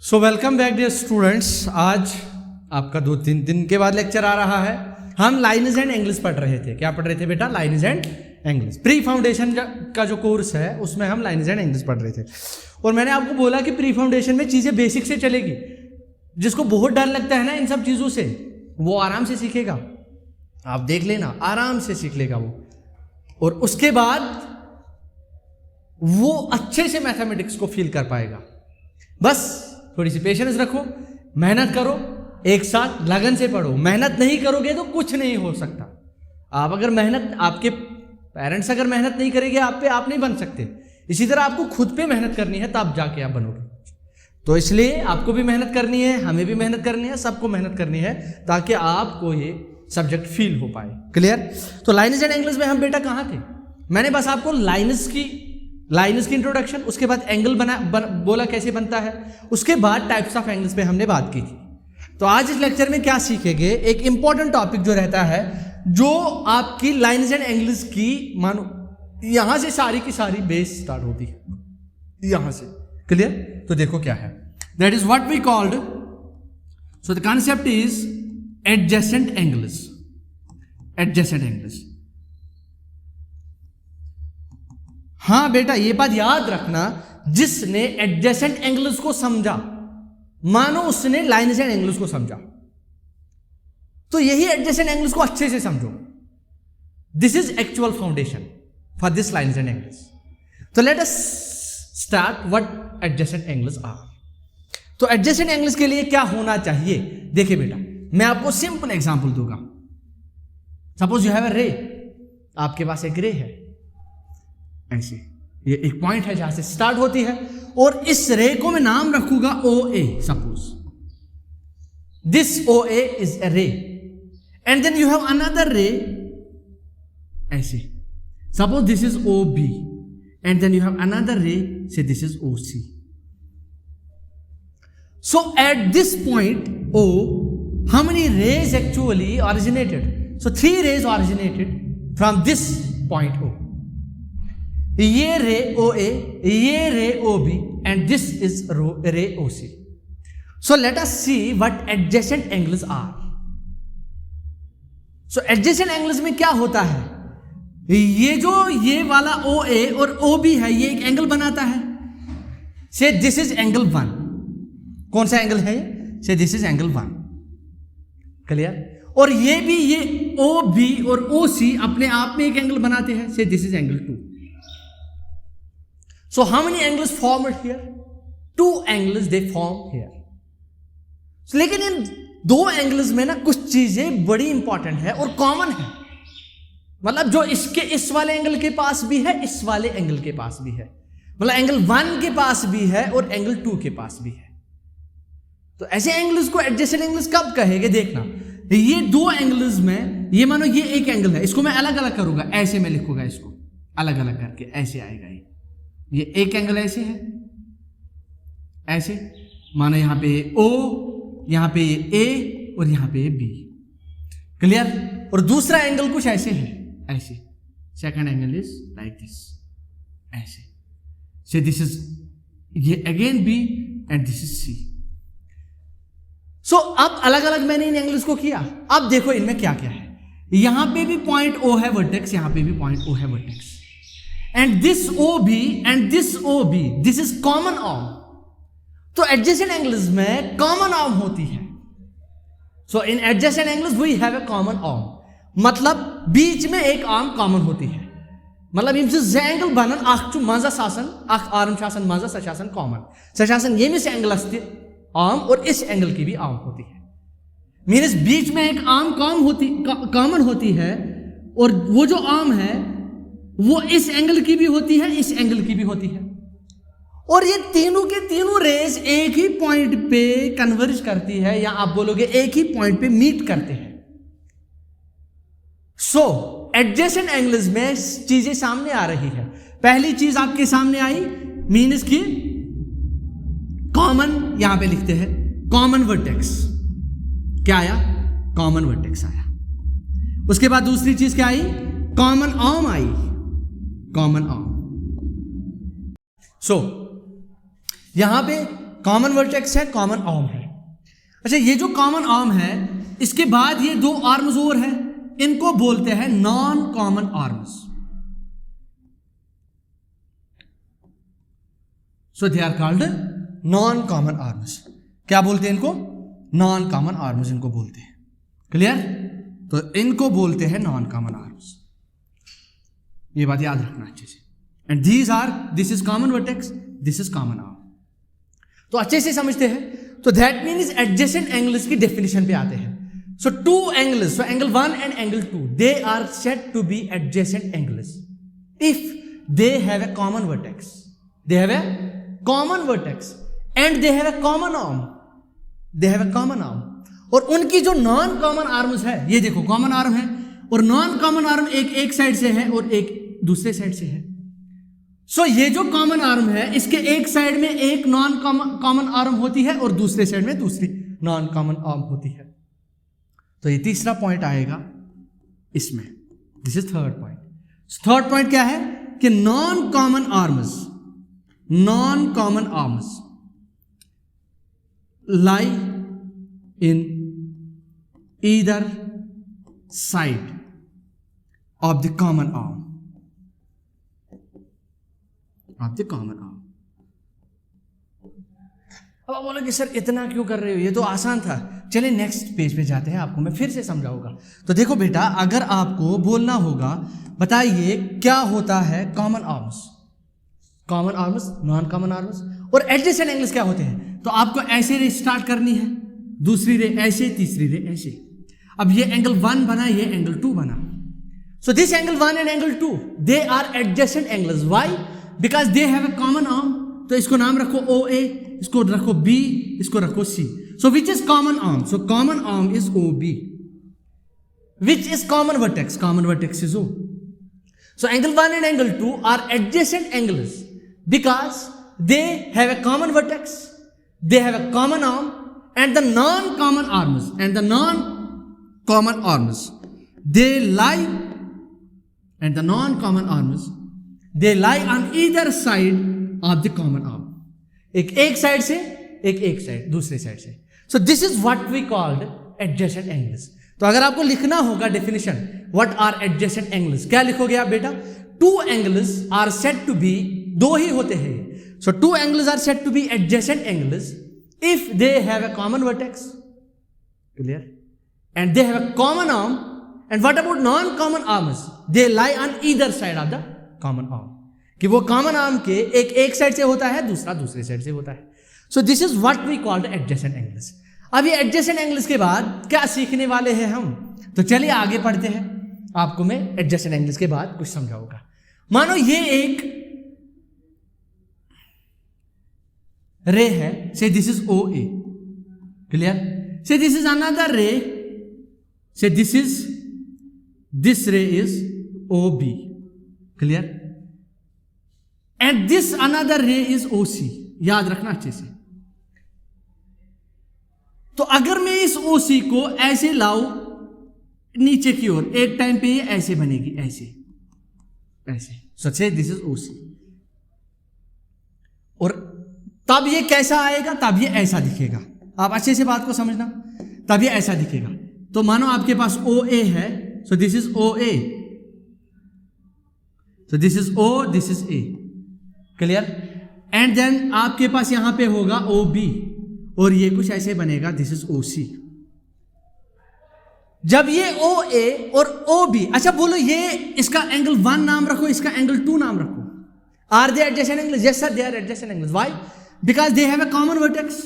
सो welcome back dear students. आज आपका 2-3 दिन के बाद लेक्चर आ रहा है। हम लाइन्स एंड एंगल्स पढ़ रहे थे। क्या पढ़ रहे थे बेटा? Lines and angles. Pre foundation का जो कोर्स है उसमें हम लाइन्स एंड एंगल्स पढ़ रहे थे और मैंने आपको बोला कि प्री फाउंडेशन में चीज़ें बेसिक से चलेगी। जिसको बहुत डर लगता है ना इन सब चीज़ों से, वो आराम से सीखेगा। आप देख लेना, आराम से सीख लेगा वो, और उसके बाद वो अच्छे से मैथमेटिक्स को फील कर पाएगा। बस थोड़ी सी पेशेंस रखो, मेहनत करो, एक साथ लगन से पढ़ो। मेहनत नहीं करोगे तो कुछ नहीं हो सकता। आप अगर मेहनत, आपके पेरेंट्स अगर मेहनत नहीं करेंगे आप पे, आप नहीं बन सकते। इसी तरह आपको खुद पे मेहनत करनी है, तब जाके आप बनोगे। तो इसलिए आपको भी मेहनत करनी है, हमें भी मेहनत करनी है, सबको मेहनत करनी है, ताकि आपको ये सब्जेक्ट फील हो पाए। क्लियर? तो लाइन्स एंड एंगल्स में हम बेटा कहाँ थे? मैंने बस आपको लाइन्स की इंट्रोडक्शन, उसके बाद एंगल बोला कैसे बनता है, उसके बाद टाइप्स ऑफ एंगल्स पे हमने बात की थी। तो आज इस लेक्चर में क्या सीखेंगे? एक इंपॉर्टेंट टॉपिक जो रहता है, जो आपकी लाइन्स एंड एंगल्स की, मानो यहां से सारी की सारी बेस स्टार्ट होती है, यहां से। क्लियर? तो देखो क्या है, that is what we called, so the concept is adjacent angles. Adjacent angles, हाँ बेटा ये बात याद रखना, जिसने एडजेसेंट एंगल्स को समझा, मानो उसने लाइन्स एंड एंगल्स को समझा, तो यही एडजेसेंट एंगल्स को अच्छे से समझो। This is actual foundation for this lines and angles. तो let us start what adjacent angles are. तो एडजेसेंट एंगल्स के लिए क्या होना चाहिए? देखिए बेटा, मैं आपको सिंपल एग्जांपल दूंगा। Suppose you have a ray, आपके पास एक रे है ऐसे, ये एक पॉइंट है जहां से स्टार्ट होती है, और इस रे को मैं नाम रखूंगा OA। Suppose this OA is a ray, and then you have another ray ऐसे, suppose this is OB, and then you have another ray, say this is OC। So at this point O, how many rays actually originated? So 3 rays originated from this point O. ये रे OA, ये रे OB, and this is रे OC. So let us see what adjacent angles are. So adjacent angles में क्या होता है? ये जो ये वाला OA और OB है, ये एक एंगल बनाता है। Say this is angle 1. कौन सा एंगल है ये? Say this is angle 1. Clear? और ये भी, ये OB और OC अपने आप में एक एंगल बनाते हैं। Say this is angle 2. So how many angles formed here? 2 angles they form here. So, लेकिन इन 2 एंगल्स में ना कुछ चीजें बड़ी इंपॉर्टेंट है और कॉमन है। मतलब जो इसके इस वाले एंगल के पास भी है, इस वाले एंगल के पास भी है, मतलब एंगल 1 के पास भी है और एंगल 2 के पास भी है। तो ऐसे एंगल्स को एडजेसेंट एंगल्स कब कहेंगे? देखना, ये 2 एंगल्स में, ये मानो ये एक एंगल है, इसको मैं अलग अलग करूंगा, ऐसे मैं लिखूंगा इसको अलग अलग करके, ऐसे आएगा ये एक एंगल ऐसे है, ऐसे मानो यहां पे O, यहां पे A और यहां पे B। क्लियर? और दूसरा एंगल कुछ ऐसे है, ऐसे। Second angle is like this, ऐसे। सो दिस इज, ये again B and this is C। सो अब अलग अलग मैंने इन एंगल्स को किया। अब देखो इनमें क्या क्या है। यहां पे भी पॉइंट O है वर्टेक्स, यहां पे भी पॉइंट O है vertex, and this OB and this OB, this is common arm. तो adjacent angles में common arm होती है। So in adjacent angles we have a common arm. मतलब बीच में एक आर्म कॉमन होती है। मतलब इनसे एंगल बनन आख मजा सासन आख आर्म शासन मजा सशासन कॉमन सशासन ये में से एंगल अस्ति आर्म, और इस एंगल की भी आर्म होती है। मीन्स बीच में एक आर्म कॉमन होती है, और वो जो आर्म है वो इस एंगल की भी होती है, इस एंगल की भी होती है, और ये तीनों के तीनों रेज एक ही पॉइंट पे कन्वर्ज करती है, या आप बोलोगे एक ही पॉइंट पे मीट करते हैं। सो एडजेसेंट एंगल्स में चीजें सामने आ रही है। पहली चीज आपके सामने आई, मीन्स की कॉमन, यहां पे लिखते हैं कॉमन वर्टेक्स। क्या आया? कॉमन वर्टेक्स आया। उसके बाद दूसरी चीज क्या आई? कॉमन आर्म आई, कॉमन आर्म। सो यहां पे कॉमन वर्टेक्स है, कॉमन आर्म है। अच्छा, ये जो कॉमन आर्म है, इसके बाद ये दो आर्म्स और है, इनको बोलते हैं non common arms. So they are called non common arms. क्या बोलते हैं इनको? नॉन कॉमन आर्म्स इनको बोलते हैं। क्लियर? तो इनको बोलते हैं नॉन कॉमन आर्म्स। ये बात याद रखना अच्छे से। And this is common vertex, this is common arm. तो अच्छे से समझते हैं। तो दैट मीन्स एडजेसेंट एंगल्स की डेफिनेशन पे आते हैं। So two angles, so angle 1 and angle 2, they are said to be adjacent angles if they have a common vertex, they have a common vertex and they have a common arm, they have a common arm. और उनकी जो non common arms है, ये देखो common arm है और non common arm एक side से है और एक दूसरे साइड से है। सो ये जो कॉमन आर्म है, इसके एक साइड में एक नॉन कॉमन आर्म होती है और दूसरे साइड में दूसरी नॉन कॉमन आर्म होती है। तो ये तीसरा पॉइंट आएगा इसमें। This is third point. Third point क्या है कि non common arms lie in either side of the common arm, of the common arm. अब आप बोलोगे सर इतना क्यों कर रहे हो, ये तो आसान था। चलिए नेक्स्ट पेज पे जाते हैं, आपको मैं फिर से समझाऊंगा। तो देखो बेटा, अगर आपको बोलना होगा बताइए क्या होता है common arms, common arms, non common arms और एडजेसेंट एंगल्स क्या होते हैं, तो आपको ऐसे रे स्टार्ट करनी है, दूसरी रे ऐसे, तीसरी रे ऐसे। अब ये एंगल 1 बना, ये एंगल 2 बना। So this angle 1 and angle 2 they are adjacent angles. Why? Because they have a common arm. तो इसको नाम रखो OA, इसको रखो B, इसको रखो C। So which is common arm? So common arm is OB। Which is common vertex? Common vertex is O। So angle 1 and angle 2 are adjacent angles because they have a common vertex, they have a common arm, and the non-common arms they lie on either side of the common arm. एक side से, एक side दूसरे side से। So this is what we called adjacent angles. तो अगर आपको लिखना होगा definition what are adjacent angles, क्या लिखोगे आप बेटा? Two angles are said to be, दो ही होते हैं। So two angles are said to be adjacent angles if they have a common vertex, clear, and they have a common arm. And what about non common arms? They lie on either side of the common arm, कि वो common arm के एक side से होता है, दूसरा दूसरे side से होता है। So this is what we called adjacent angles. अब ये एडजेसेंट एंगल्स के बाद क्या सीखने वाले हैं हम? तो चलिए आगे पढ़ते हैं। आपको मैं एडजेसेंट एंगल्स के बाद कुछ समझाऊंगा। मानो ये एक रे है, से दिस इज OA, क्लियर, से this is another ray, say this रे is OB, clear, and this another रे इज OC। याद रखना अच्छे से। तो अगर मैं इस OC को ऐसे लाऊं नीचे की ओर, एक टाइम पे ये ऐसे बनेगी, ऐसे ऐसे। सोचे दिस इज OC, और तब ये कैसा आएगा? तब ये ऐसा दिखेगा। आप अच्छे से बात को समझना, तब ये ऐसा दिखेगा। तो मानो आपके पास OA है, so this is OA, so this is O, this is A, clear. And then आपके पास यहां पे होगा OB और ये कुछ ऐसे बनेगा, दिस इज OC। जब ये OA और OB, अच्छा बोलो ये इसका एंगल 1 नाम रखो, इसका एंगल 2 नाम रखो। Are they adjacent angles? Yes sir, they are adjacent angles. Why? Because they have a common vertex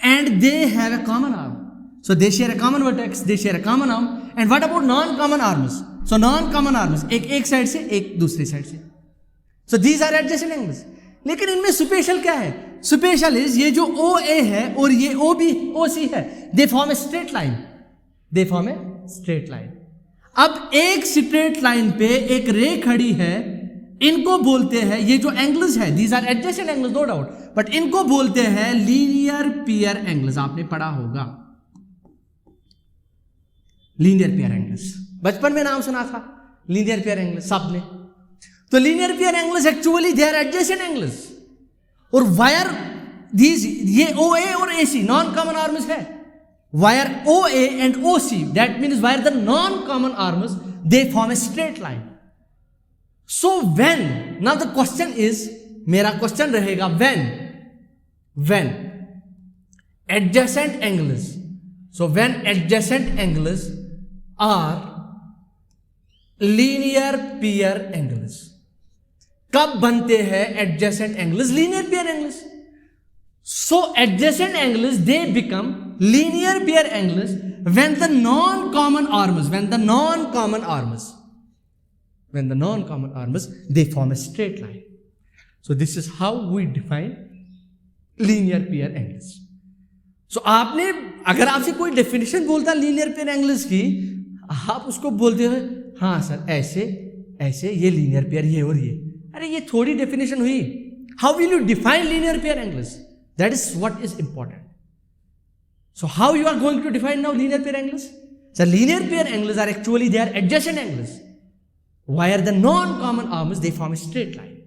and they have a common arm. So they share a common vertex, they share a common arm. And what about non common arms? So non common arms एक side से, एक दूसरी side से। So these are adjacent angles. लेकिन इनमें special क्या है? Special is ये जो OA है और ये OC है, दे form a straight line, they form a straight line. अब एक स्ट्रेट लाइन पे एक रे खड़ी है, इनको बोलते हैं, ये जो एंगल्स है, these are adjacent angles no doubt, but इनको बोलते हैं लीनियर पेयर एंगल्स। आपने पढ़ा होगा लीनियर पेयर एंगल्स, बचपन में नाम सुना था लीनियर पेयर एंगल्स सबने। तो linear pair angles actually they are adjacent angles. और वायर these ये OA और AC नॉन कॉमन आर्म्स है. Where OA and OC, that means where the non-common arms, they form a straight line. So when, now the question is, मेरा question रहेगा when adjacent angles, so when adjacent angles are linear pair angles, कब बनते हैं adjacent angles linear pair angles? So adjacent angles, they become linear pair angles when the non-common arms, they form a straight line. So this is how we define linear pair angles. So आपने, अगर आपसे कोई definition बोलता linear pair angles की, आप उसको बोलते हो हाँ सर ऐसे ऐसे ये linear pair ये और ये. अरे ये थोड़ी डेफिनेशन हुई. How will you define linear pair angles? That is what is important. So how you are going to define now linear pair angles? So linear pair angles are actually, they are adjacent angles where the non-common arms, they form a straight line.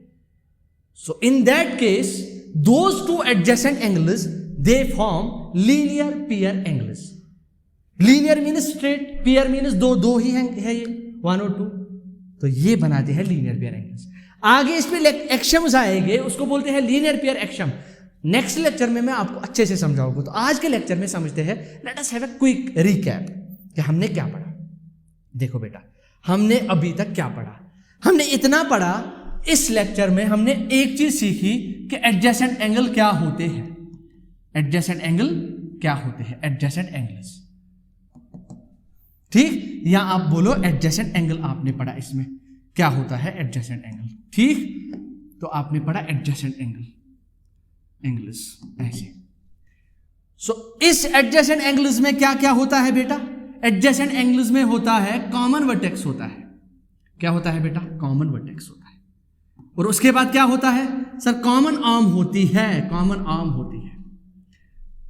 So in that case, those two adjacent angles, they form linear pair angles. Linear means straight, pair means दो ही है ये, one और two. तो ये बनाते हैं linear pair angles. आगे इसमें एक्शम्स आएंगे, उसको बोलते हैं linear pair एक्शम. नेक्स्ट लेक्चर में मैं आपको अच्छे से समझाऊंगा. तो आज के लेक्चर में समझते हैं, let us have a quick recap कि हमने क्या पढ़ा. देखो बेटा, हमने अभी तक क्या पढ़ा. हमने इतना पढ़ा, इस लेक्चर में हमने एक चीज सीखी कि एडजेसेंट एंगल क्या होते हैं. एडजेसेंट एंगल क्या होते हैं? Adjacent angles. ठीक, या आप बोलो एडजेसेंट एंगल आपने पढ़ा. इसमें क्या होता है? Adjacent angle. ठीक, तो आपने पढ़ा एडजेसेंट एंगल्स ऐसे. सो इस एडजेसेंट एंगल्स में क्या क्या होता है बेटा? एडजेसेंट एंगल्स में होता है कॉमन वर्टेक्स होता है. क्या होता है बेटा? कॉमन वर्टेक्स होता है. और उसके बाद क्या होता है सर? कॉमन आर्म होती है. कॉमन आर्म होती है.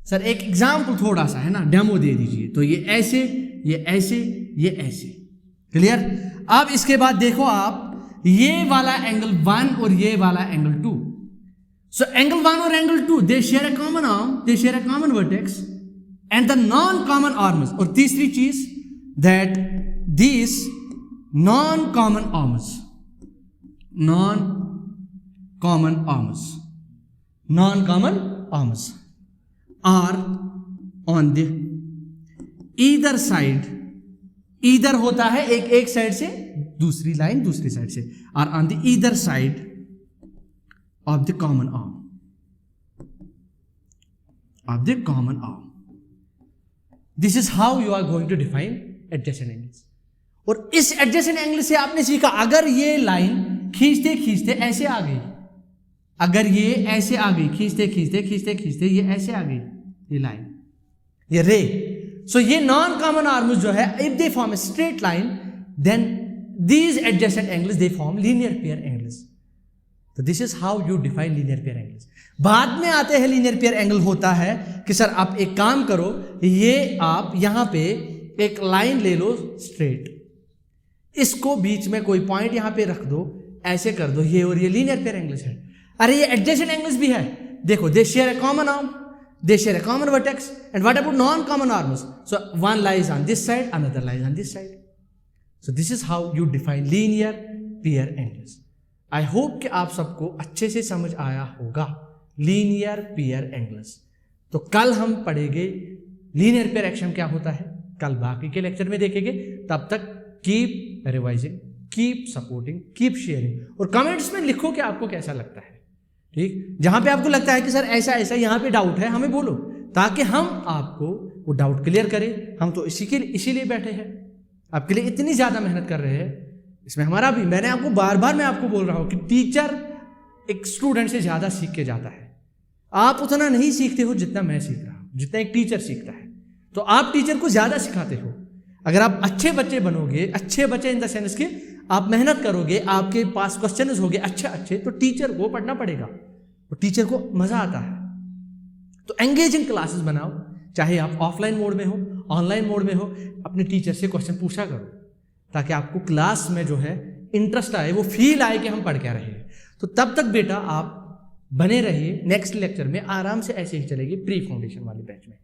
सर एक एग्जाम्पल थोड़ा सा है ना, डेमो दे दीजिए. तो ये ऐसे, ये ऐसे, ये ऐसे. क्लियर? अब इसके बाद देखो आप, ये वाला एंगल 1 और ये वाला angle 2. So angle 1 or angle 2, they share a common arm, they share a common vertex, and the non-common arms. और तीसरी चीज, that these non-common arms are on the either side. either होता है एक साइड से, दूसरी लाइन दूसरी side से. are on the either side of the common arm. This is how you are going to define adjacent angles. और इस adjacent angle से आपने सीखा, अगर ये लाइन खींचते खींचते ऐसे आ गई, अगर ये ऐसे आ गई, खींचते खींचते ये ऐसे आ गई, ये लाइन, ये रे. सो ये नॉन कॉमन आर्म्स जो है, if they form a straight line, then these adjacent angles they form linear pair angles. तो this is how you define linear pair angles. बाद में आते हैं लीनियर पेयर एंगल होता है कि सर आप एक काम करो, ये आप यहां पे एक लाइन ले लो स्ट्रेट, इसको बीच में कोई पॉइंट यहां पे रख दो, ऐसे कर दो, ये और ये लीनियर पेयर एंगल्स है. अरे ये एडजेसेंट एंगल्स भी है. देखो, they share a common arm, they share a common vertex, and what about non common arms? So one lies on this side, another lies on this side. So this is how you define linear pair angles. I hope कि आप सबको अच्छे से समझ आया होगा linear pair angles. तो कल हम पढ़ेंगे लीनियर पेयर एक्शन क्या होता है, कल बाकी के लेक्चर में देखेंगे. तब तक keep revising, keep supporting, keep sharing, और कमेंट्स में लिखो कि आपको कैसा लगता है. ठीक, जहां पे आपको लगता है कि सर ऐसा ऐसा यहां पे डाउट है, हमें बोलो, ताकि हम आपको वो डाउट क्लियर करें. हम तो इसीलिए बैठे हैं, आपके लिए इतनी ज्यादा मेहनत कर रहे हैं. इसमें हमारा भी, मैंने आपको बार बार मैं आपको बोल रहा हूं कि टीचर एक स्टूडेंट से ज्यादा सीख के जाता है. आप उतना नहीं सीखते हो जितना मैं सीख रहा हूं, जितना एक टीचर सीखता है. तो आप टीचर को ज्यादा सिखाते हो. अगर आप अच्छे बच्चे बनोगे, अच्छे बच्चे इन द सेंस के आप मेहनत करोगे, आपके पास क्वेश्चन होंगे अच्छे, तो टीचर को पढ़ना पड़ेगा, और टीचर को मजा आता है. तो एंगेजिंग क्लासेस बनाओ, चाहे आप ऑफलाइन मोड में हो, ऑनलाइन मोड में हो, अपने टीचर से क्वेश्चन पूछा करो, ताकि आपको क्लास में जो है इंटरेस्ट आए, वो फील आए कि हम पढ़ क्या रहे हैं. तो तब तक बेटा आप बने रहिए, नेक्स्ट लेक्चर में आराम से ऐसे ही चलेगी प्री फाउंडेशन वाली बैच में।